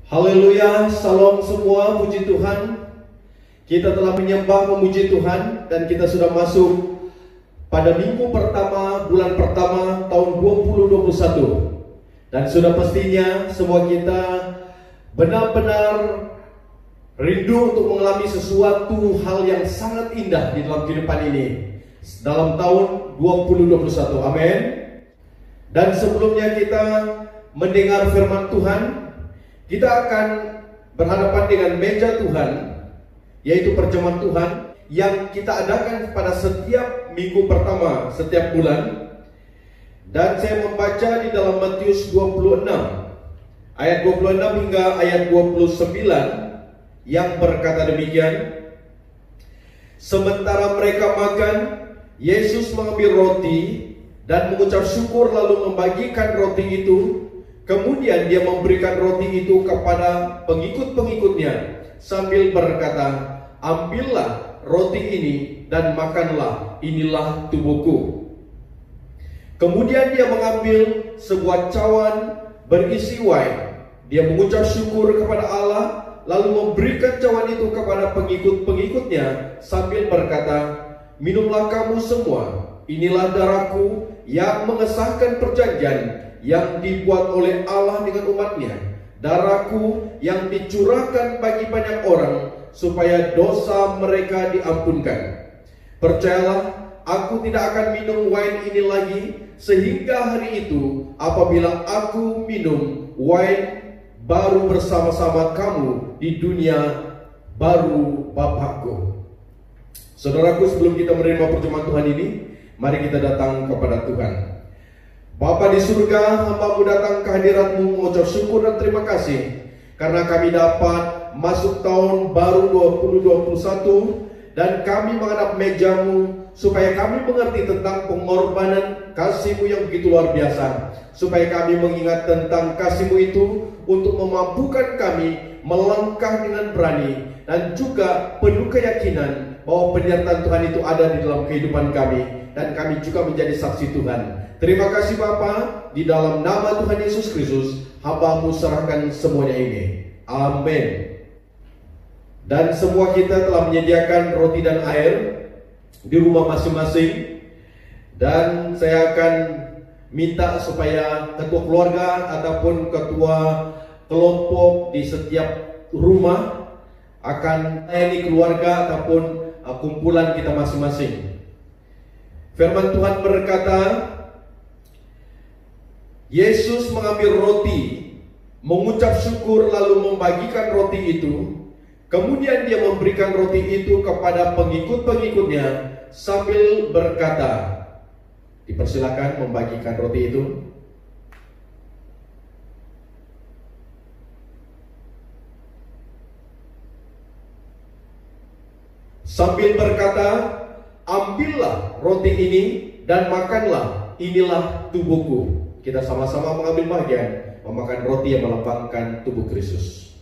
Haleluya, salam semua, puji Tuhan. Kita telah menyembah memuji Tuhan dan kita sudah masuk pada minggu pertama, bulan pertama tahun 2021. Dan sudah pastinya semua kita benar-benar rindu untuk mengalami sesuatu hal yang sangat indah di dalam kehidupan ini dalam tahun 2021. Amin. Dan sebelumnya kita mendengar firman Tuhan, kita akan berhadapan dengan meja Tuhan, yaitu perjamuan Tuhan yang kita adakan pada setiap minggu pertama setiap bulan. Dan saya membaca di dalam Matius 26 ayat 26 hingga ayat 29 yang berkata demikian. Sementara mereka makan, Yesus mengambil roti dan mengucap syukur lalu membagikan roti itu. Kemudian dia memberikan roti itu kepada pengikut-pengikutnya sambil berkata, "Ambillah roti ini dan makanlah, inilah tubuhku." Kemudian dia mengambil sebuah cawan berisi wine. Dia mengucap syukur kepada Allah, lalu memberikan cawan itu kepada pengikut-pengikutnya sambil berkata, "Minumlah kamu semua, inilah darahku yang mengesahkan perjanjian yang dibuat oleh Allah dengan umatnya, darahku yang dicurahkan bagi banyak orang supaya dosa mereka diampunkan. Percayalah, aku tidak akan minum wine ini lagi sehingga hari itu apabila aku minum wine baru bersama-sama kamu di dunia baru Bapakku." Saudaraku, sebelum kita menerima perjamuan Tuhan ini, mari kita datang kepada Tuhan. Bapa di surga, hamba-Mu datang ke hadirat-Mu mengucap syukur dan terima kasih karena kami dapat masuk tahun baru 2021 dan kami menghadap meja-Mu supaya kami mengerti tentang pengorbanan kasih-Mu yang begitu luar biasa, supaya kami mengingat tentang kasih-Mu itu untuk memampukan kami melangkah dengan berani dan juga penuh keyakinan bahwa penyertaan Tuhan itu ada di dalam kehidupan kami dan kami juga menjadi saksi Tuhan. Terima kasih Bapa, di dalam nama Tuhan Yesus Kristus hamba-Mu serahkan semuanya ini. Amin. Dan semua kita telah menyediakan roti dan air di rumah masing-masing. Dan saya akan minta supaya ketua keluarga ataupun ketua kelompok di setiap rumah akan melayani keluarga ataupun kumpulan kita masing-masing. Firman Tuhan berkata, Yesus mengambil roti, mengucap syukur lalu membagikan roti itu. Kemudian dia memberikan roti itu kepada pengikut-pengikutnya sambil berkata, dipersilakan membagikan roti itu. Sambil berkata, "Ambillah roti ini dan makanlah, inilah tubuhku." Kita sama-sama mengambil bagian memakan roti yang melambangkan tubuh Kristus.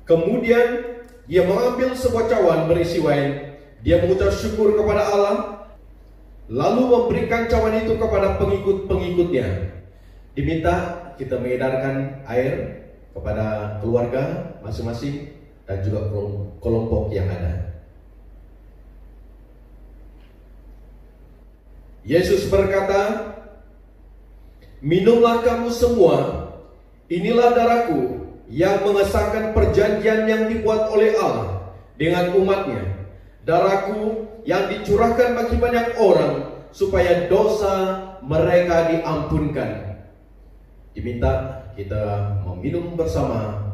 Kemudian dia mengambil sebuah cawan berisi wine. Dia mengucap syukur kepada Allah, lalu memberikan cawan itu kepada pengikut-pengikutnya. Diminta kita mengedarkan air kepada keluarga masing-masing dan juga kelompok yang ada. Yesus berkata, "Minumlah kamu semua, inilah darahku yang mengesahkan perjanjian yang dibuat oleh Allah dengan umatnya, darahku yang dicurahkan bagi banyak orang supaya dosa mereka diampunkan." Diminta kita meminum bersama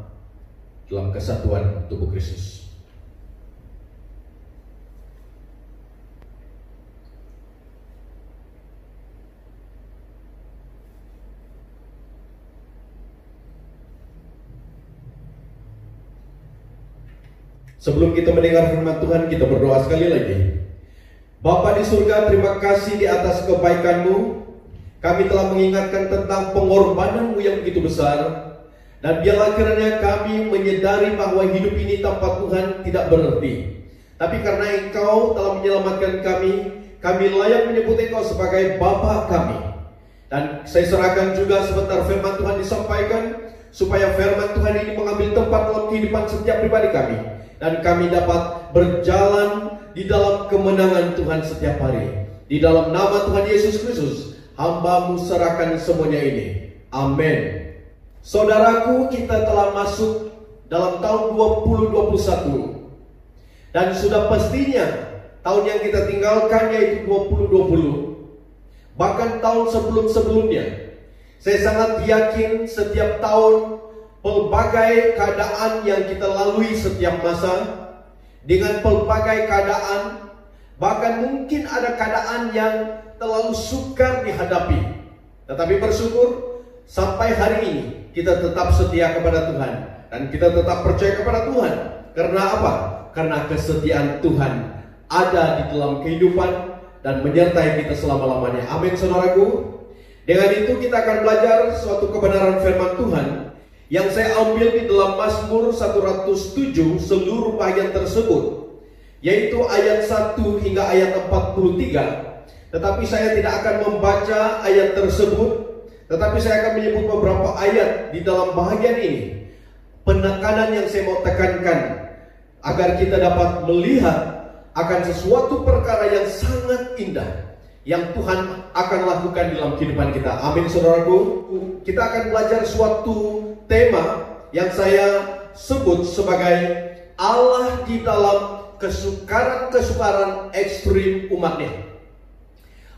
dalam kesatuan tubuh Kristus. Sebelum kita mendengar firman Tuhan, kita berdoa sekali lagi. Bapa di surga, terima kasih di atas kebaikan-Mu. Kami telah mengingatkan tentang pengorbanan-Mu yang begitu besar. Dan biarlah kiranya kami menyadari bahwa hidup ini tanpa Tuhan tidak berarti. Tapi karena Engkau telah menyelamatkan kami layak menyebut Engkau sebagai Bapa kami. Dan saya serahkan juga sebentar firman Tuhan disampaikan, supaya firman Tuhan ini mengambil tempat dalam kehidupan setiap pribadi kami, dan kami dapat berjalan di dalam kemenangan Tuhan setiap hari. Di dalam nama Tuhan Yesus Kristus, hamba-Mu serahkan semuanya ini. Amin. Saudaraku, kita telah masuk dalam tahun 2021. Dan sudah pastinya tahun yang kita tinggalkan yaitu 2020. Bahkan tahun sebelum-sebelumnya. Saya sangat yakin setiap tahun pelbagai keadaan yang kita lalui setiap masa, dengan pelbagai keadaan, bahkan mungkin ada keadaan yang terlalu sukar dihadapi. Tetapi bersyukur sampai hari ini kita tetap setia kepada Tuhan, dan kita tetap percaya kepada Tuhan. Karena apa? Karena kesetiaan Tuhan ada di dalam kehidupan dan menyertai kita selama-lamanya. Amin, saudaraku. Dengan itu kita akan belajar suatu kebenaran firman Tuhan yang saya ambil di dalam Mazmur 107 seluruh bagian tersebut, yaitu ayat 1 hingga ayat 43. Tetapi saya tidak akan membaca ayat tersebut, tetapi saya akan menyebut beberapa ayat di dalam bahagian ini. Penekanan yang saya mau tekankan agar kita dapat melihat akan sesuatu perkara yang sangat indah yang Tuhan akan lakukan di dalam kehidupan kita. Amin, saudaraku. Kita akan belajar suatu tema yang saya sebut sebagai Allah di dalam kesukaran-kesukaran ekstrim umatnya.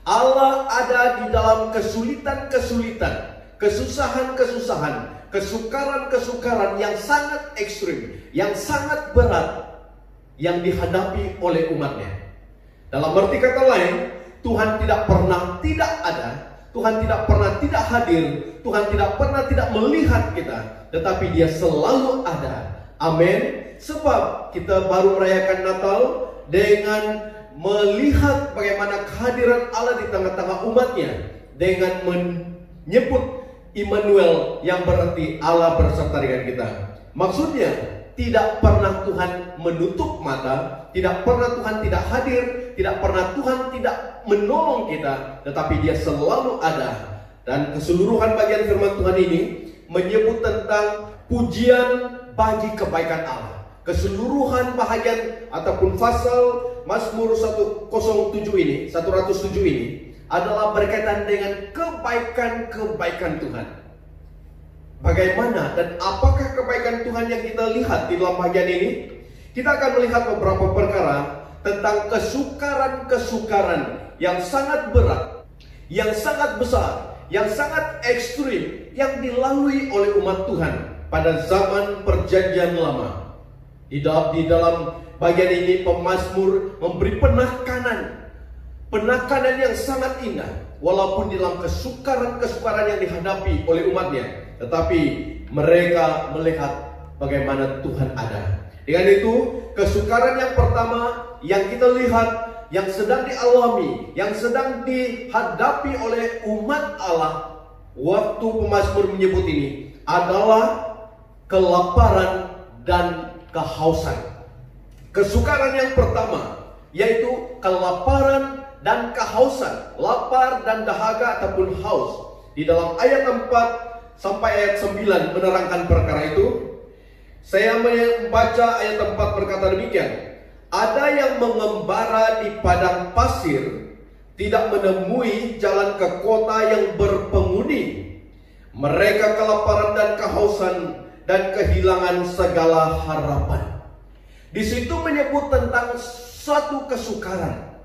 Allah ada di dalam kesulitan-kesulitan, kesusahan-kesusahan, kesukaran-kesukaran yang sangat ekstrim, yang sangat berat yang dihadapi oleh umatnya. Dalam arti kata lain, Tuhan tidak pernah tidak ada, Tuhan tidak pernah tidak hadir, Tuhan tidak pernah tidak melihat kita, tetapi Dia selalu ada. Amin. Sebab kita baru merayakan Natal dengan melihat bagaimana kehadiran Allah di tengah-tengah umatnya, dengan menyebut Immanuel yang berarti Allah beserta dengan kita. Maksudnya tidak pernah Tuhan menutup mata, tidak pernah Tuhan tidak hadir, tidak pernah Tuhan tidak menolong kita, tetapi Dia selalu ada. Dan keseluruhan bagian firman Tuhan ini menyebut tentang pujian bagi kebaikan Allah. Keseluruhan bahagian ataupun pasal Mazmur 107 ini adalah berkaitan dengan kebaikan-kebaikan Tuhan. Bagaimana dan apakah kebaikan Tuhan yang kita lihat di dalam bagian ini? Kita akan melihat beberapa perkara tentang kesukaran-kesukaran yang sangat berat, yang sangat besar, yang sangat ekstrim yang dilalui oleh umat Tuhan pada zaman Perjanjian Lama. Di dalam bagian ini pemazmur memberi penekanan yang sangat indah, walaupun di dalam kesukaran-kesukaran yang dihadapi oleh umatnya, tetapi mereka melihat bagaimana Tuhan ada. Dengan itu, kesukaran yang pertama yang kita lihat, yang sedang dialami, yang sedang dihadapi oleh umat Allah waktu pemazmur menyebut ini adalah kelaparan dan kehausan. Kesukaran yang pertama yaitu kelaparan dan kehausan, lapar dan dahaga ataupun haus. Di dalam ayat 4 sampai ayat 9 menerangkan perkara itu. Saya membaca ayat 4 berkata demikian: ada yang mengembara di padang pasir, tidak menemui jalan ke kota yang berpenghuni. Mereka kelaparan dan kehausan dan kehilangan segala harapan. Di situ menyebut tentang satu kesukaran,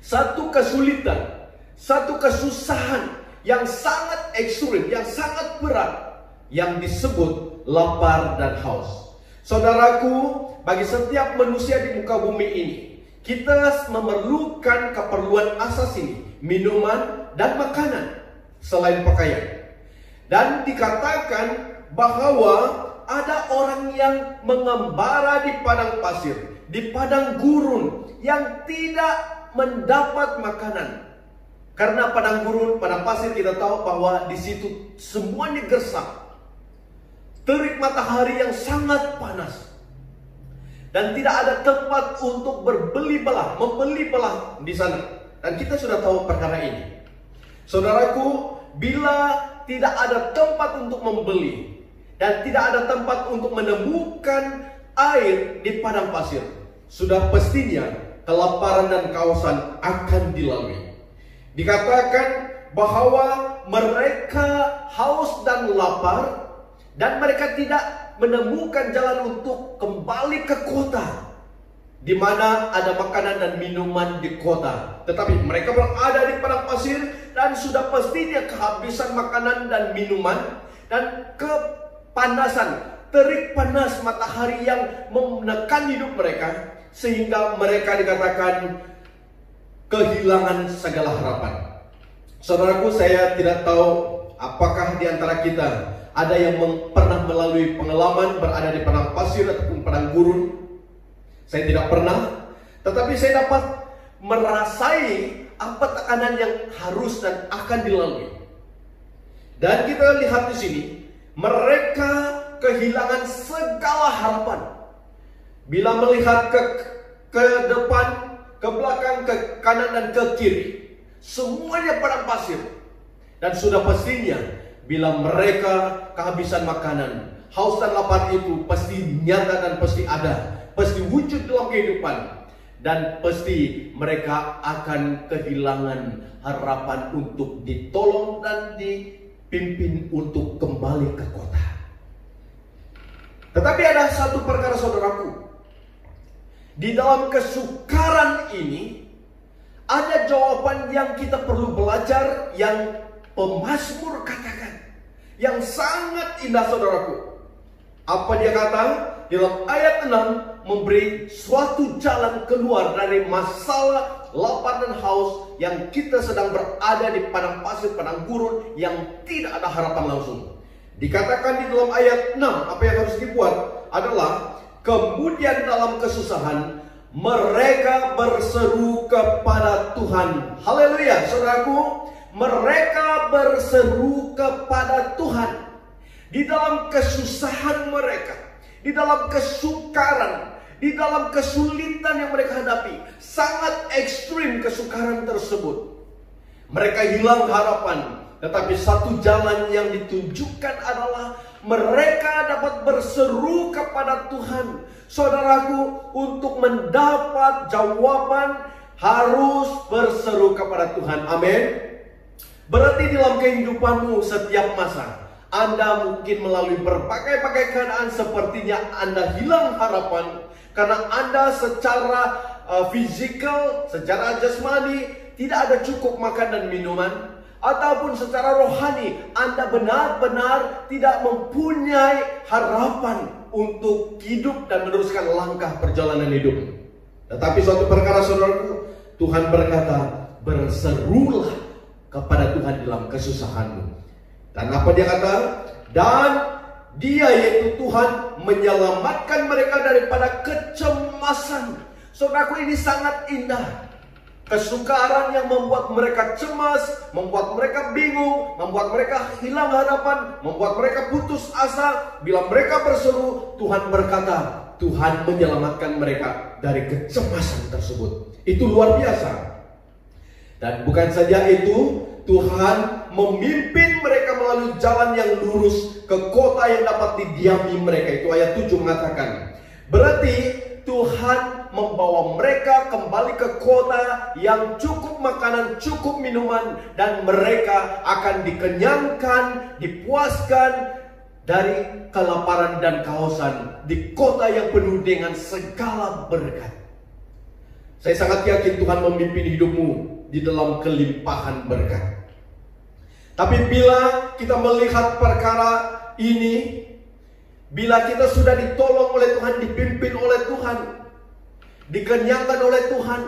satu kesulitan, satu kesusahan yang sangat ekstrim, yang sangat berat, yang disebut lapar dan haus. Saudaraku, bagi setiap manusia di muka bumi ini, kita memerlukan keperluan asasi, minuman dan makanan selain pakaian. Dan dikatakan bahwa ada orang yang mengembara di padang pasir, di padang gurun, yang tidak mendapat makanan. Karena padang gurun, padang pasir kita tahu bahwa di situ semuanya gersang. terik matahari yang sangat panas, dan tidak ada tempat untuk membeli belah di sana. Dan kita sudah tahu perkara ini. Saudaraku, bila tidak ada tempat untuk membeli dan tidak ada tempat untuk menemukan air di padang pasir, sudah pastinya kelaparan dan kehausan akan dilalui. Dikatakan bahwa mereka haus dan lapar, dan mereka tidak menemukan jalan untuk kembali ke kota, di mana ada makanan dan minuman di kota. Tetapi mereka berada di padang pasir, dan sudah pastinya kehabisan makanan dan minuman, dan kepanasan, terik panas matahari yang menekan hidup mereka, sehingga mereka dikatakan kehilangan segala harapan. Saudaraku, saya tidak tahu apakah di antara kita ada yang pernah melalui pengalaman berada di padang pasir ataupun padang gurun. Saya tidak pernah, tetapi saya dapat merasai apa tekanan yang harus dan akan dilalui. Dan kita lihat di sini, mereka kehilangan segala harapan. Bila melihat ke depan, ke belakang, ke kanan dan ke kiri, semuanya padang pasir. Dan sudah pastinya bila mereka kehabisan makanan, haus dan lapar itu pasti nyata dan pasti ada, pasti wujud dalam kehidupan. Dan pasti mereka akan kehilangan harapan untuk ditolong dan dipimpin untuk kembali ke kota. Tetapi ada satu perkara, saudaraku. Di dalam kesukaran ini ada jawaban yang kita perlu belajar, yang pemazmur katakan, yang sangat indah, saudaraku. Apa dia kata? Di dalam ayat 6 memberi suatu jalan keluar dari masalah lapar dan haus yang kita sedang berada di padang pasir, padang gurun yang tidak ada harapan langsung. Dikatakan di dalam ayat 6, apa yang harus dibuat adalah, kemudian dalam kesusahan mereka berseru kepada Tuhan. Haleluya, saudaraku. Mereka berseru kepada Tuhan. Di dalam kesusahan mereka, di dalam kesukaran, di dalam kesulitan yang mereka hadapi, sangat ekstrim kesukaran tersebut. Mereka hilang harapan, tetapi satu jalan yang ditunjukkan adalah mereka dapat berseru kepada Tuhan. Saudaraku, untuk mendapat jawaban harus berseru kepada Tuhan. Amin. Berarti dalam kehidupanmu setiap masa, Anda mungkin melalui berbagai-bagai keadaan, sepertinya Anda hilang harapan karena Anda secara fisikal, secara jasmani tidak ada cukup makan dan minuman, ataupun secara rohani Anda benar-benar tidak mempunyai harapan untuk hidup dan meneruskan langkah perjalanan hidup. Tetapi suatu perkara, saudaraku, Tuhan berkata, berserulah kepada Tuhan dalam kesusahanmu. Dan apa dia kata? Dan Dia, yaitu Tuhan, menyelamatkan mereka daripada kecemasan. Saudaraku, ini sangat indah. Kesukaran yang membuat mereka cemas, membuat mereka bingung, membuat mereka hilang harapan, membuat mereka putus asa. Bila mereka berseru, Tuhan berkata, Tuhan menyelamatkan mereka dari kecemasan tersebut. Itu luar biasa. Dan bukan saja itu, Tuhan memimpin mereka melalui jalan yang lurus ke kota yang dapat didiami mereka. Itu ayat 7 mengatakan. Berarti Tuhan membawa mereka kembali ke kota yang cukup makanan, cukup minuman, dan mereka akan dikenyangkan, dipuaskan dari kelaparan dan kehausan di kota yang penuh dengan segala berkat. Saya sangat yakin Tuhan memimpin hidupmu di dalam kelimpahan berkat. Tapi bila kita melihat perkara ini, bila kita sudah ditolong oleh Tuhan, dipimpin oleh Tuhan, dikenyangkan oleh Tuhan,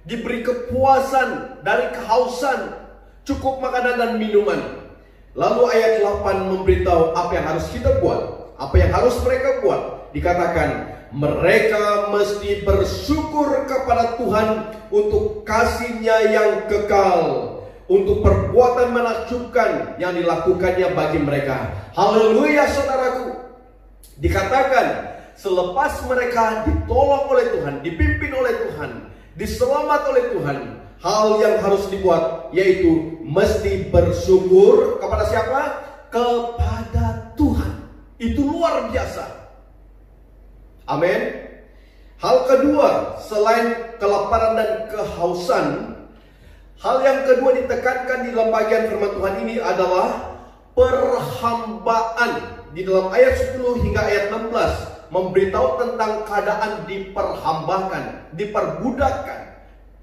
diberi kepuasan dari kehausan, cukup makanan dan minuman. Lalu ayat 8 memberitahu apa yang harus kita buat, apa yang harus mereka buat. Dikatakan, mereka mesti bersyukur kepada Tuhan untuk kasih-Nya yang kekal, untuk perbuatan menakjubkan yang dilakukannya bagi mereka. Haleluya, saudaraku. Dikatakan selepas mereka ditolong oleh Tuhan, dipimpin oleh Tuhan, diselamat oleh Tuhan, hal yang harus dibuat yaitu mesti bersyukur kepada siapa? Kepada Tuhan. Itu luar biasa. Amin. Hal kedua, selain kelaparan dan kehausan, hal yang kedua ditekankan di dalam bagian firman Tuhan ini adalah perhambaan. Di dalam ayat 10 hingga ayat 16 memberitahu tentang keadaan diperhambakan, diperbudakkan,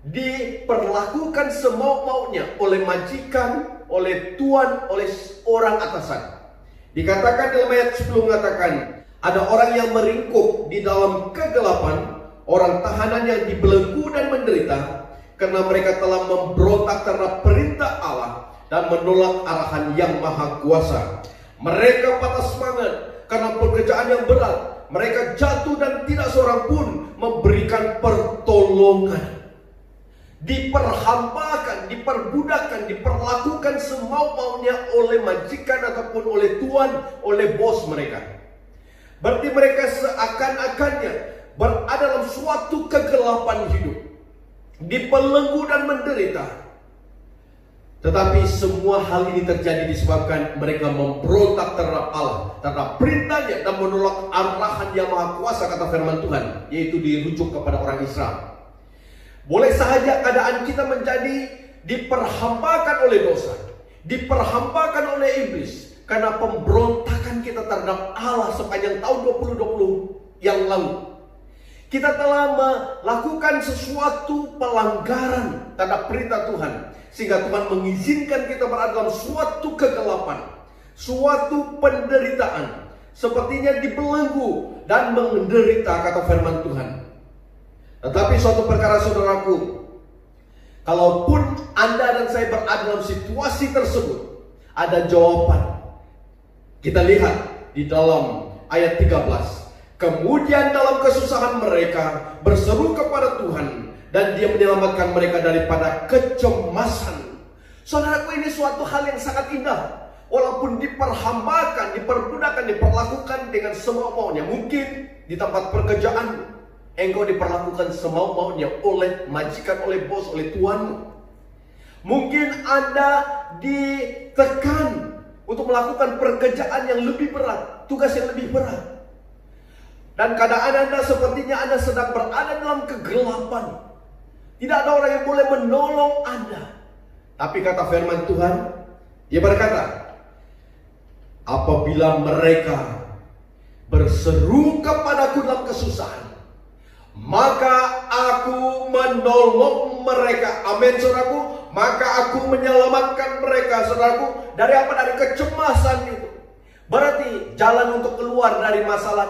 diperlakukan semau-maunya oleh majikan, oleh tuan, oleh orang atasan. Dikatakan dalam ayat 10 mengatakan, ada orang yang meringkuk di dalam kegelapan, orang tahanan yang dibelenggu dan menderita, karena mereka telah memberontak terhadap perintah Allah dan menolak arahan yang maha kuasa. Mereka patah semangat karena pekerjaan yang berat. Mereka jatuh dan tidak seorang pun memberikan pertolongan. Diperhambakan, diperbudakkan, diperlakukan semau-maunya oleh majikan ataupun oleh tuan, oleh bos mereka. Berarti mereka seakan-akannya berada dalam suatu kegelapan hidup, dibelenggu dan menderita. Tetapi semua hal ini terjadi disebabkan mereka memberontak terhadap Allah, terhadap perintahnya, dan menolak arahan yang maha kuasa, kata firman Tuhan, yaitu dirujuk kepada orang Israel. Boleh sahaja keadaan kita menjadi diperhambakan oleh dosa, diperhambakan oleh iblis, karena pemberontakan kita terhadap Allah sepanjang tahun 2020 yang lalu. Kita telah melakukan sesuatu pelanggaran terhadap perintah Tuhan, sehingga Tuhan mengizinkan kita berada dalam suatu kegelapan, suatu penderitaan, sepertinya dibelenggu dan menderita, kata firman Tuhan. Tetapi suatu perkara, saudaraku, kalaupun Anda dan saya berada dalam situasi tersebut, ada jawaban. Kita lihat di dalam ayat 13. Kemudian dalam kesusahan mereka berseru kepada Tuhan, dan Dia menyelamatkan mereka daripada kecemasan. Saudaraku, ini suatu hal yang sangat indah. Walaupun diperhambakan, diperbudakkan, diperlakukan dengan semau-maunya. Mungkin di tempat pekerjaan engkau diperlakukan semau-maunya oleh majikan, oleh bos, oleh tuanmu. Mungkin Anda ditekan untuk melakukan pekerjaan yang lebih berat, tugas yang lebih berat. Dan keadaan Anda sepertinya Anda sedang berada dalam kegelapan. Tidak ada orang yang boleh menolong Anda. Tapi kata firman Tuhan, Dia berkata, apabila mereka berseru kepadaku dalam kesusahan, maka aku menolong mereka. Amin, saudaraku. Maka aku menyelamatkan mereka, saudaraku. Dari apa? Dari kecemasan itu. Berarti jalan untuk keluar dari masalah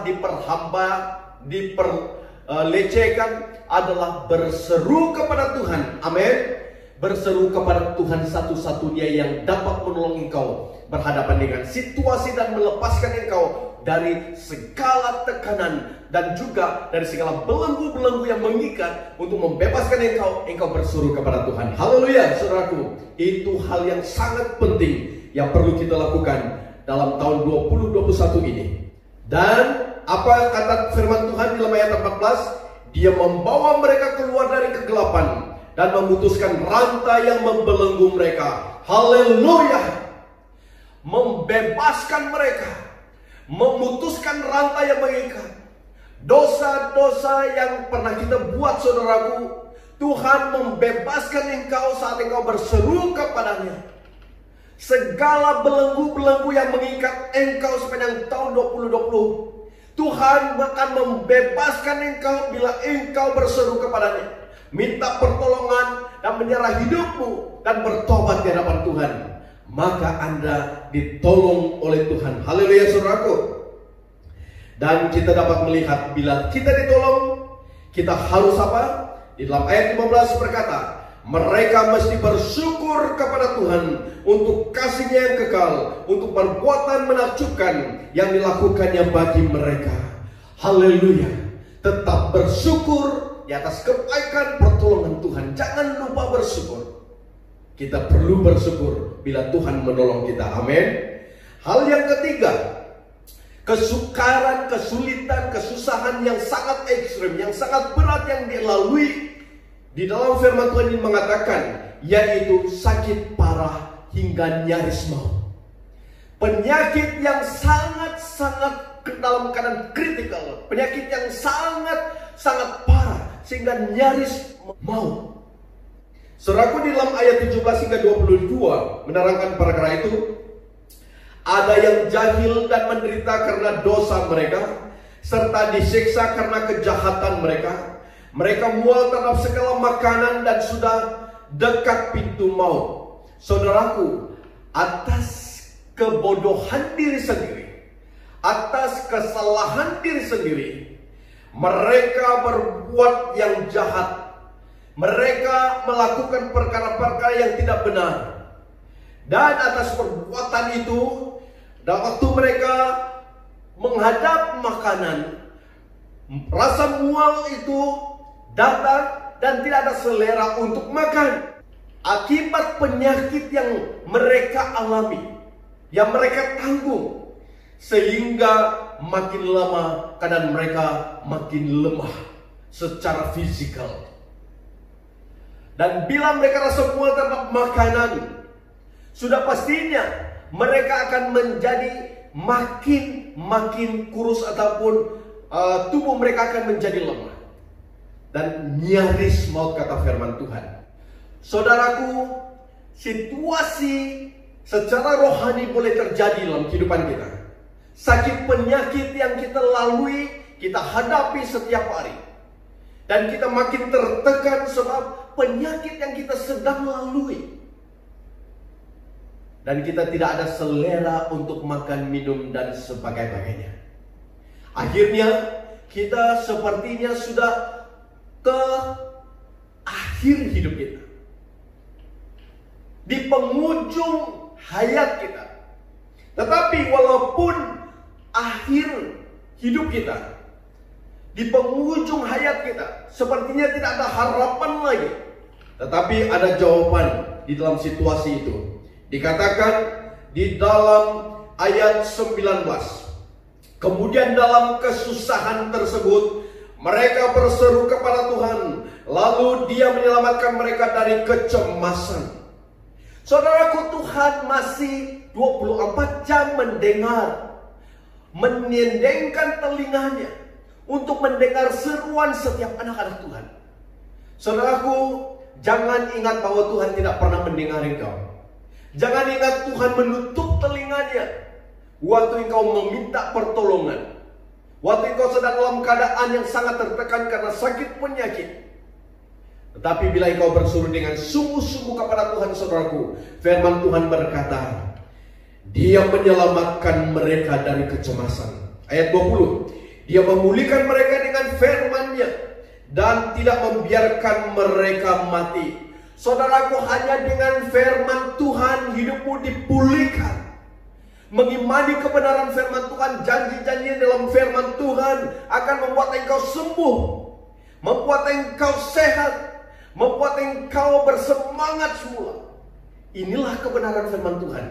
diperlecehkan adalah berseru kepada Tuhan. Amin. Berseru kepada Tuhan satu-satunya yang dapat menolong engkau berhadapan dengan situasi dan melepaskan engkau dari segala tekanan dan juga dari segala belenggu-belenggu yang mengikat, untuk membebaskan engkau berseru kepada Tuhan. Haleluya, saudaraku. Itu hal yang sangat penting yang perlu kita lakukan dalam tahun 2021 ini. Dan apa kata firman Tuhan di dalam ayat 14? Dia membawa mereka keluar dari kegelapan dan memutuskan rantai yang membelenggu mereka. Haleluya. Membebaskan mereka, memutuskan rantai yang mengikat. Dosa-dosa yang pernah kita buat, saudaraku, Tuhan membebaskan engkau saat engkau berseru kepadanya. Segala belenggu-belenggu yang mengikat engkau sepanjang tahun 2020, Tuhan akan membebaskan engkau bila engkau berseru kepadanya, minta pertolongan dan menyerah hidupmu dan bertobat di hadapan Tuhan. Maka Anda ditolong oleh Tuhan. Haleluya, saudaraku. Dan kita dapat melihat bila kita ditolong, kita harus apa? Di dalam ayat 15 berkata, mereka mesti bersyukur kepada Tuhan untuk kasih-Nya yang kekal, untuk perbuatan menakjubkan yang dilakukannya bagi mereka. Haleluya. Tetap bersyukur di atas kebaikan pertolongan Tuhan. Jangan lupa bersyukur. Kita perlu bersyukur bila Tuhan menolong kita. Amin. Hal yang ketiga, kesukaran, kesulitan, kesusahan yang sangat ekstrim, yang sangat berat yang dilalui. Di dalam firman Tuhan ini mengatakan, yaitu sakit parah hingga nyaris maut. Penyakit yang sangat-sangat dalam keadaan kritikal, penyakit yang sangat-sangat parah sehingga nyaris maut. Saudaraku, di dalam ayat 17 hingga 22 menerangkan perkara itu. Ada yang jahil dan menderita karena dosa mereka, serta disiksa karena kejahatan mereka. Mereka mual terhadap segala makanan dan sudah dekat pintu maut. Saudaraku, atas kebodohan diri sendiri, atas kesalahan diri sendiri, mereka berbuat yang jahat. Mereka melakukan perkara-perkara yang tidak benar. Dan atas perbuatan itu, dan waktu mereka menghadap makanan, rasa mual itu datang dan tidak ada selera untuk makan. Akibat penyakit yang mereka alami, yang mereka tanggung, sehingga makin lama keadaan mereka makin lemah secara fisikal. Dan bila mereka rasa mual terhadap makanan, sudah pastinya mereka akan menjadi makin kurus ataupun tubuh mereka akan menjadi lemah dan nyaris maut, kata firman Tuhan. Saudaraku, situasi secara rohani boleh terjadi dalam kehidupan kita. Sakit penyakit yang kita lalui, kita hadapi setiap hari. Dan kita makin tertekan sebab penyakit yang kita sedang lalui. Dan kita tidak ada selera untuk makan, minum, dan sebagainya. Akhirnya kita sepertinya sudah ke akhir hidup kita, di penghujung hayat kita. Tetapi walaupun akhir hidup kita, di penghujung hayat kita, sepertinya tidak ada harapan lagi. Tetapi ada jawaban di dalam situasi itu. Dikatakan di dalam ayat 19, kemudian dalam kesusahan tersebut mereka berseru kepada Tuhan, lalu Dia menyelamatkan mereka dari kecemasan. Saudaraku, Tuhan masih 24 jam mendengar, menyendengkan telinganya untuk mendengar seruan setiap anak-anak Tuhan. Saudaraku, jangan ingat bahwa Tuhan tidak pernah mendengar engkau. Jangan ingat Tuhan menutup telinganya waktu engkau meminta pertolongan, waktu engkau sedang dalam keadaan yang sangat tertekan karena sakit penyakit. Tetapi bila engkau berseru dengan sungguh-sungguh kepada Tuhan, saudaraku, firman Tuhan berkata, Dia menyelamatkan mereka dari kecemasan. Ayat 20, Dia memulihkan mereka dengan firman-Nya dan tidak membiarkan mereka mati. Saudaraku, hanya dengan firman Tuhan hidupmu dipulihkan. Mengimani kebenaran firman Tuhan, janji-janji dalam firman Tuhan akan membuat engkau sembuh, membuat engkau sehat, membuat engkau bersemangat semula. Inilah kebenaran firman Tuhan.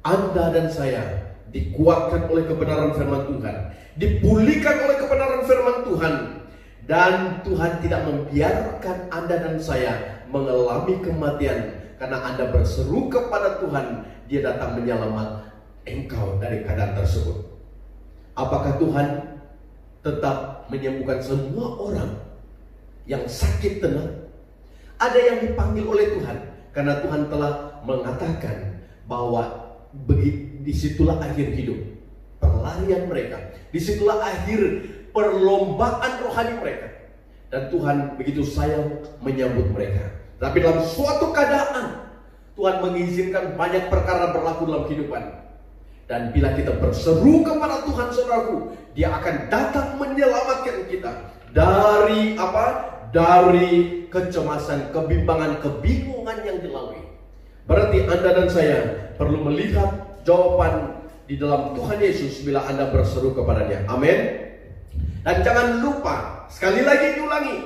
Anda dan saya dikuatkan oleh kebenaran firman Tuhan, dipulihkan oleh kebenaran firman Tuhan. Dan Tuhan tidak membiarkan Anda dan saya mengalami kematian karena Anda berseru kepada Tuhan. Dia datang menyelamat engkau dari keadaan tersebut. Apakah Tuhan tetap menyembuhkan semua orang yang sakit tenang? Ada yang dipanggil oleh Tuhan karena Tuhan telah mengatakan bahwa disitulah akhir hidup, pelarian mereka, disitulah akhir perlombaan rohani mereka. Dan Tuhan begitu sayang menyambut mereka. Tapi dalam suatu keadaan Tuhan mengizinkan banyak perkara berlaku dalam kehidupan. Dan bila kita berseru kepada Tuhan, saudaraku, Dia akan datang menyelamatkan kita dari apa? Dari kecemasan, kebimbangan, kebingungan yang dilalui. Berarti Anda dan saya perlu melihat jawaban di dalam Tuhan Yesus bila Anda berseru kepadanya. Amin. Dan jangan lupa, sekali lagi diulangi,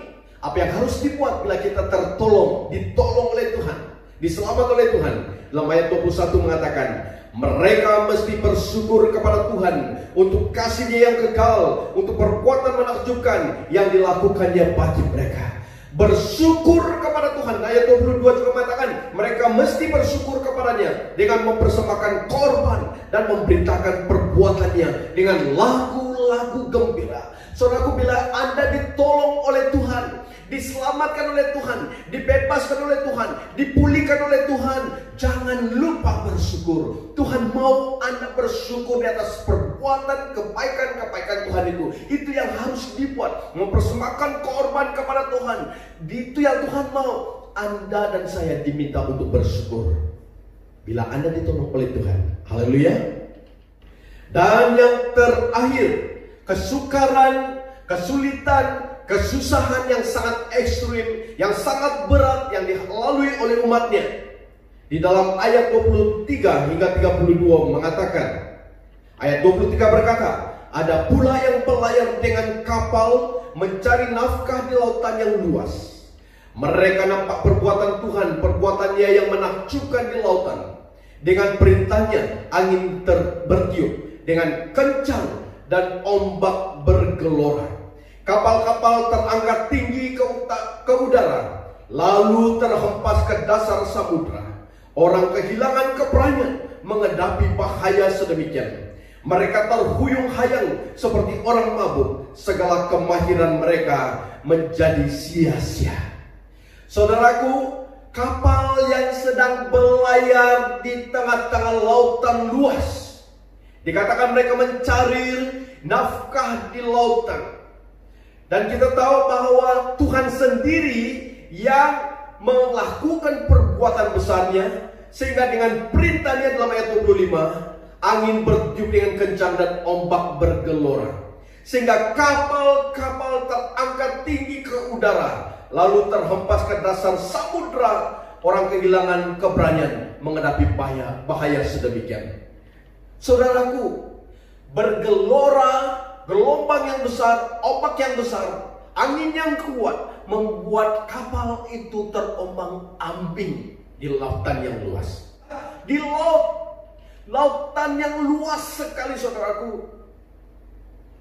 apa yang harus dibuat bila kita ditolong oleh Tuhan, diselamatkan oleh Tuhan. Dalam ayat 21 mengatakan, Mereka mesti bersyukur kepada Tuhan untuk kasih-Nya yang kekal, untuk perbuatan menakjubkan yang dilakukannya bagi mereka. Bersyukur kepada Tuhan. Ayat 22 juga mengatakan mereka mesti bersyukur kepadanya dengan mempersembahkan korban dan memberitakan perbuatannya dengan lagu-lagu gembira. Saudaraku, bila Anda ditolong oleh Tuhan, diselamatkan oleh Tuhan, dibebaskan oleh Tuhan, dipulihkan oleh Tuhan, jangan lupa bersyukur. Tuhan mau Anda bersyukur di atas perbuatan kebaikan-kebaikan Tuhan itu. Itu yang harus dibuat. Mempersembahkan korban kepada Tuhan. Itu yang Tuhan mau. Anda dan saya diminta untuk bersyukur bila Anda ditolong oleh Tuhan. Haleluya. Dan yang terakhir, kesukaran, kesulitan, kesusahan yang sangat ekstrim, yang sangat berat yang dilalui oleh umatnya. Di dalam ayat 23 hingga 32 mengatakan, ayat 23 berkata, ada pula yang berlayar dengan kapal mencari nafkah di lautan yang luas. Mereka nampak perbuatan Tuhan, perbuatannya yang menakjubkan di lautan. Dengan perintahnya angin bertiup dengan kencang dan ombak bergelora. Kapal-kapal terangkat tinggi ke udara, lalu terhempas ke dasar samudra. Orang kehilangan keberanian menghadapi bahaya sedemikian. Mereka terhuyung-hayang seperti orang mabuk. Segala kemahiran mereka menjadi sia-sia. Saudaraku, kapal yang sedang berlayar di tengah-tengah lautan luas, dikatakan mereka mencari nafkah di lautan. Dan kita tahu bahwa Tuhan sendiri yang melakukan perbuatan besarnya, sehingga dengan perintahnya dalam ayat 25, angin bertiup dengan kencang dan ombak bergelora, sehingga kapal-kapal terangkat tinggi ke udara, lalu terhempas ke dasar samudra. Orang kehilangan keberanian menghadapi bahaya sedemikian. Saudaraku, bergelora, gelombang yang besar, ombak yang besar, angin yang kuat membuat kapal itu terombang-ambing di lautan yang luas. Di lautan yang luas sekali, saudaraku.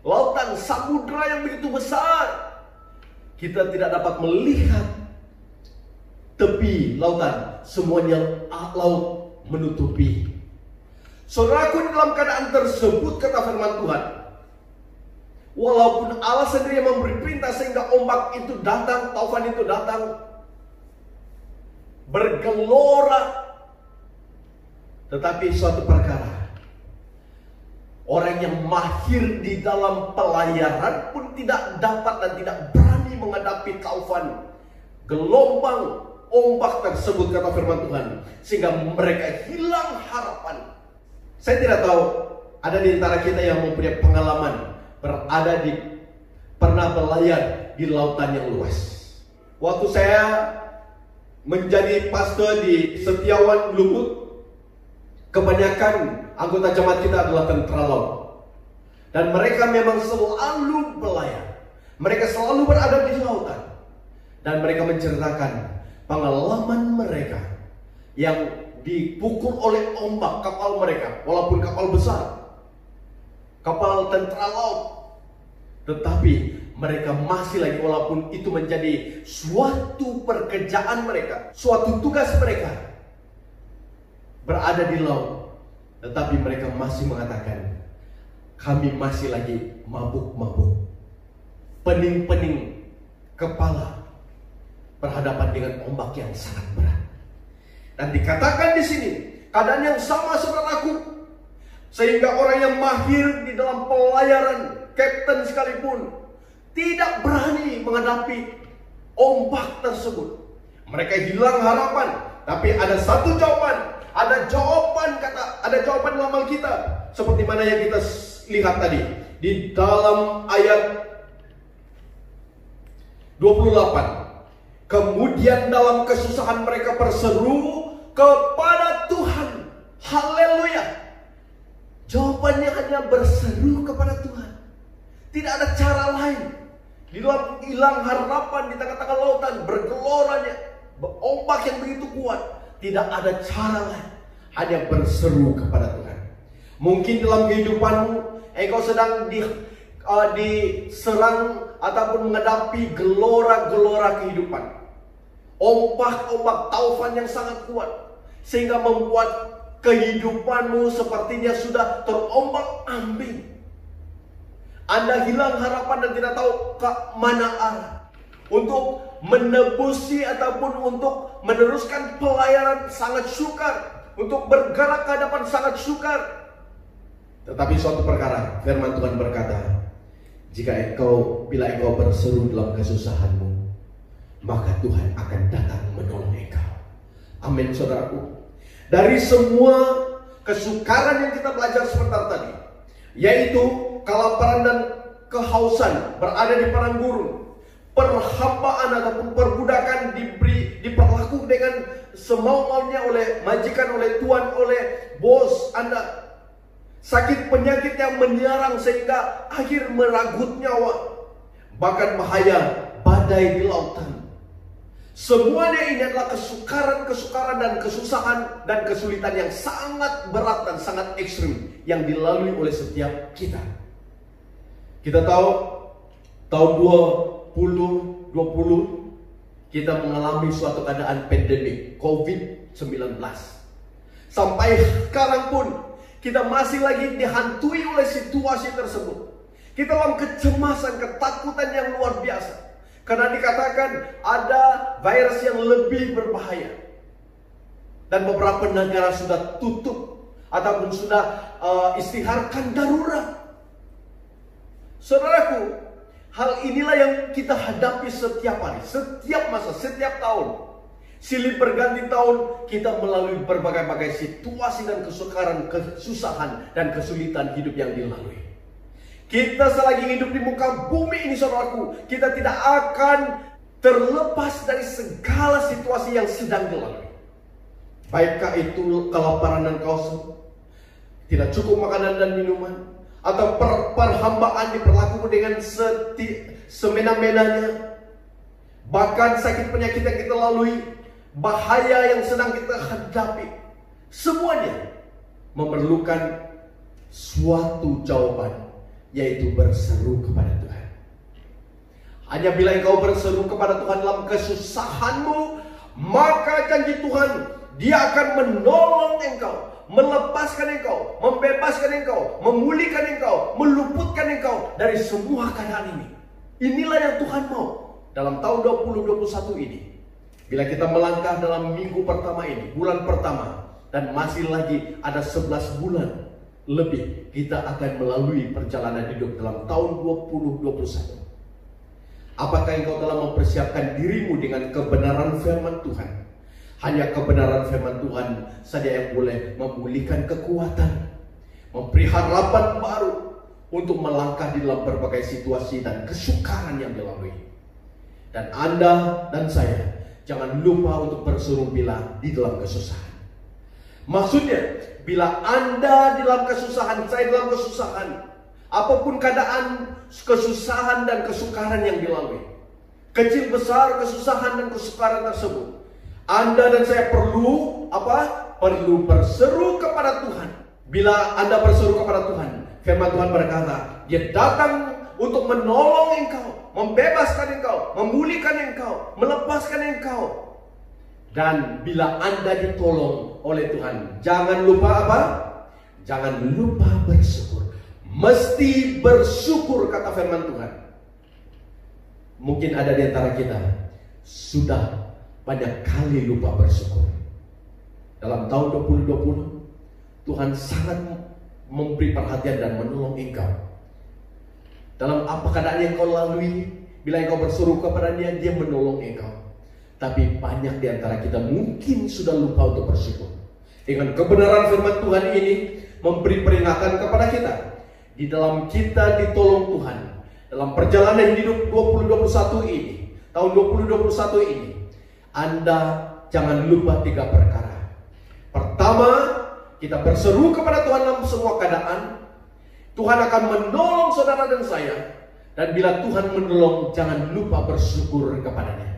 Lautan samudra yang begitu besar. Kita tidak dapat melihat tepi lautan, semuanya laut menutupi. Saudaraku, dalam keadaan tersebut kata firman Tuhan, walaupun Allah sendiri yang memberi perintah sehingga ombak itu datang, taufan itu datang, bergelora, tetapi suatu perkara, orang yang mahir di dalam pelayaran pun tidak dapat dan tidak berani menghadapi taufan, gelombang, ombak tersebut kata firman Tuhan, sehingga mereka hilang harapan. Saya tidak tahu ada di antara kita yang mempunyai pengalaman pernah berlayar di lautan yang luas. Waktu saya menjadi pastor di Setiawan Lubuk, kebanyakan anggota jemaat kita adalah tentara laut. Dan mereka memang selalu berlayar. Mereka selalu berada di lautan. Dan mereka menceritakan pengalaman mereka yang dipukul oleh ombak kapal mereka, walaupun kapal besar, kapal tentara laut, tetapi mereka masih lagi, walaupun itu menjadi suatu pekerjaan mereka, suatu tugas mereka, berada di laut, tetapi mereka masih mengatakan, kami masih lagi mabuk-mabuk, pening-pening kepala, berhadapan dengan ombak yang sangat berat. Dan dikatakan di sini keadaan yang sama, saudaraku, sehingga orang yang mahir di dalam pelayaran, kapten sekalipun, tidak berani menghadapi ombak tersebut. Mereka hilang harapan. Tapi ada satu jawaban, ada jawaban dalam Alkitab, seperti mana yang kita lihat tadi di dalam ayat 28. Kemudian dalam kesusahan mereka berseru kepada Tuhan. Haleluya. Jawabannya hanya berseru kepada Tuhan. Tidak ada cara lain. Di dalam hilang harapan di tengah-tengah lautan, bergeloranya ombak yang begitu kuat, tidak ada cara lain, hanya berseru kepada Tuhan. Mungkin dalam kehidupanmu engkau sedang diserang ataupun menghadapi gelora-gelora kehidupan. Ombak-ombak taufan yang sangat kuat, sehingga membuat kehidupanmu sepertinya sudah terombang-ambing. Anda hilang harapan dan tidak tahu ke mana arah. Untuk menebusi ataupun untuk meneruskan pelayanan sangat sukar. Untuk bergerak ke hadapan sangat sukar. Tetapi suatu perkara, firman Tuhan berkata, bila engkau berseru dalam kesusahanmu, maka Tuhan akan datang menolong engkau. Amin, saudaraku. Dari semua kesukaran yang kita belajar sebentar tadi, yaitu kelaparan dan kehausan berada di padang gurun, perhambaan ataupun perbudakan diperlakukan dengan semau-maunya oleh majikan, oleh tuan, oleh bos Anda. Sakit penyakit yang menyerang sehingga akhir merenggut nyawa. Bahkan bahaya badai di lautan. Semuanya ini adalah kesukaran dan kesusahan dan kesulitan yang sangat berat dan sangat ekstrim yang dilalui oleh setiap kita. Kita tahu tahun 2020 kita mengalami suatu keadaan pandemik COVID-19. Sampai sekarang pun kita masih lagi dihantui oleh situasi tersebut. Kita dalam kecemasan, ketakutan yang luar biasa. Karena dikatakan ada virus yang lebih berbahaya. Dan beberapa negara sudah tutup ataupun sudah istiharkan darurat. Saudaraku, hal inilah yang kita hadapi setiap hari, setiap masa, setiap tahun. Silih berganti tahun kita melalui berbagai-bagai situasi dan kesukaran, kesusahan dan kesulitan hidup yang dilalui. Kita selagi hidup di muka bumi ini, saudaraku, kita tidak akan terlepas dari segala situasi yang sedang dilalui. Baikkah itu kelaparan dan kehausan, tidak cukup makanan dan minuman, atau perhambaan diperlakukan dengan semena-menanya, bahkan sakit penyakit yang kita lalui, bahaya yang sedang kita hadapi, semuanya memerlukan suatu jawaban, yaitu berseru kepada Tuhan. Hanya bila engkau berseru kepada Tuhan dalam kesusahanmu, maka janji Tuhan, Dia akan menolong engkau, melepaskan engkau, membebaskan engkau, memulihkan engkau, meluputkan engkau dari semua keadaan ini. Inilah yang Tuhan mau dalam tahun 2021 ini. Bila kita melangkah dalam minggu pertama ini, bulan pertama, dan masih lagi ada 11 bulan lebih, kita akan melalui perjalanan hidup dalam tahun 2021. Apakah engkau telah mempersiapkan dirimu dengan kebenaran firman Tuhan? Hanya kebenaran firman Tuhan saja yang boleh memulihkan kekuatan, memberi harapan baru untuk melangkah di dalam berbagai situasi dan kesukaran yang dilalui. Dan Anda dan saya jangan lupa untuk berseru bila di dalam kesusahan. Maksudnya, bila Anda di dalam kesusahan, saya dalam kesusahan, apapun keadaan kesusahan dan kesukaran yang dilalui, kecil besar kesusahan dan kesukaran tersebut, Anda dan saya perlu apa? Perlu berseru kepada Tuhan. Bila Anda berseru kepada Tuhan, firman Tuhan berkata, Dia datang untuk menolong engkau, membebaskan engkau, memulihkan engkau, melepaskan engkau. Dan bila Anda ditolong oleh Tuhan, jangan lupa apa? Jangan lupa bersyukur. Mesti bersyukur, kata firman Tuhan. Mungkin ada di antara kita sudah banyak kali lupa bersyukur. Dalam tahun 2020 Tuhan sangat memberi perhatian dan menolong engkau. Dalam apa keadaan yang kau lalui, bila engkau berseru kepada Dia, Dia menolong engkau. Tapi banyak di antara kita mungkin sudah lupa untuk bersyukur. Dengan kebenaran firman Tuhan ini memberi peringatan kepada kita. Di dalam kita ditolong Tuhan, dalam perjalanan hidup 2021 ini, tahun 2021 ini, Anda jangan lupa 3 perkara. Pertama, kita berseru kepada Tuhan dalam semua keadaan. Tuhan akan menolong saudara dan saya. Dan bila Tuhan menolong, jangan lupa bersyukur kepada-Nya.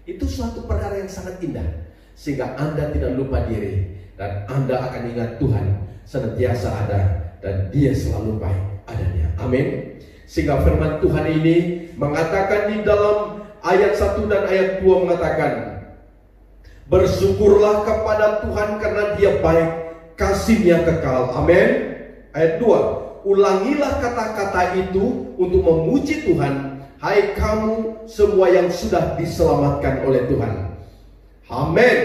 Itu suatu perkara yang sangat indah, sehingga Anda tidak lupa diri, dan Anda akan ingat Tuhan senantiasa ada dan Dia selalu baik adanya. Amin. Sehingga firman Tuhan ini mengatakan di dalam ayat 1 dan ayat 2 mengatakan, bersyukurlah kepada Tuhan karena Dia baik, kasih-Nya kekal. Amin. Ayat 2, ulangilah kata-kata itu untuk memuji Tuhan, hai kamu semua yang sudah diselamatkan oleh Tuhan. Amin.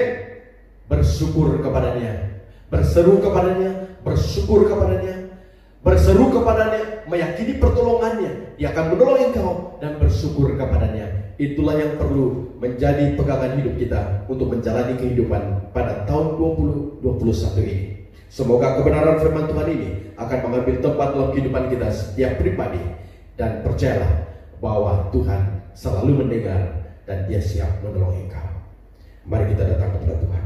Bersyukur kepadanya, berseru kepadanya, bersyukur kepadanya, berseru kepadanya, meyakini pertolongannya. Dia akan menolong engkau dan bersyukur kepadanya. Itulah yang perlu menjadi pegangan hidup kita untuk menjalani kehidupan pada tahun 2021 ini. Semoga kebenaran firman Tuhan ini akan mengambil tempat dalam kehidupan kita setiap pribadi, dan percayalah bahwa Tuhan selalu mendengar dan Dia siap menolong engkau. Mari kita datang kepada Tuhan.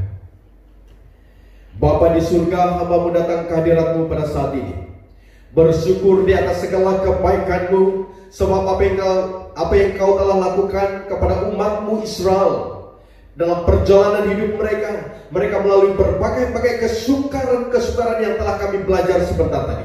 Bapa di surga, hamba-Mu datang ke hadirat-Mu pada saat ini, bersyukur di atas segala kebaikan-Mu, sebab apa yang Kau telah lakukan kepada umat-Mu Israel dalam perjalanan hidup mereka. Mereka melalui berbagai kesukaran yang telah kami belajar sebentar tadi.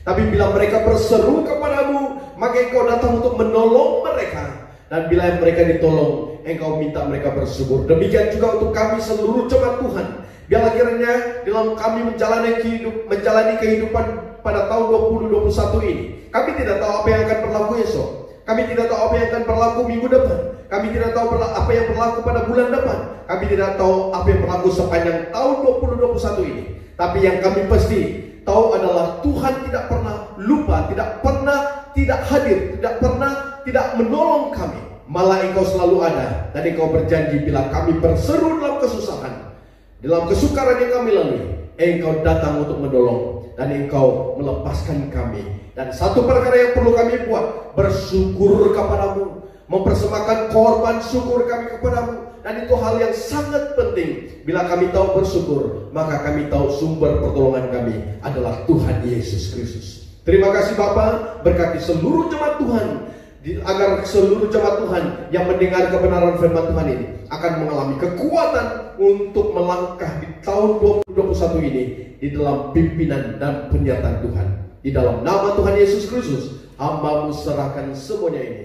Tapi bila mereka berseru kepadamu, maka Engkau datang untuk menolong mereka. Dan bila mereka ditolong, Engkau minta mereka bersyukur. Demikian juga untuk kami seluruh jemaat Tuhan. Biarlah kiranya dalam kami menjalani kehidupan pada tahun 2021 ini, kami tidak tahu apa yang akan berlaku esok. Kami tidak tahu apa yang akan berlaku minggu depan. Kami tidak tahu apa yang berlaku pada bulan depan. Kami tidak tahu apa yang berlaku sepanjang tahun 2021 ini. Tapi yang kami pasti tahu adalah Tuhan tidak pernah lupa, tidak pernah tidak hadir, tidak pernah tidak menolong kami. Malah Engkau selalu ada. Dan Engkau berjanji bila kami berseru dalam kesusahan, dalam kesukaran yang kami lalui, Engkau datang untuk menolong dan Engkau melepaskan kami. Dan satu perkara yang perlu kami buat, bersyukur kepadamu, mempersembahkan korban syukur kami kepadamu. Dan itu hal yang sangat penting. Bila kami tahu bersyukur, maka kami tahu sumber pertolongan kami adalah Tuhan Yesus Kristus. Terima kasih Bapa, berkati seluruh jemaat Tuhan, agar seluruh jemaat Tuhan yang mendengar kebenaran firman Tuhan ini akan mengalami kekuatan untuk melangkah di tahun 2021 ini di dalam pimpinan dan penyertaan Tuhan. Di dalam nama Tuhan Yesus Kristus, hamba-Mu serahkan semuanya ini.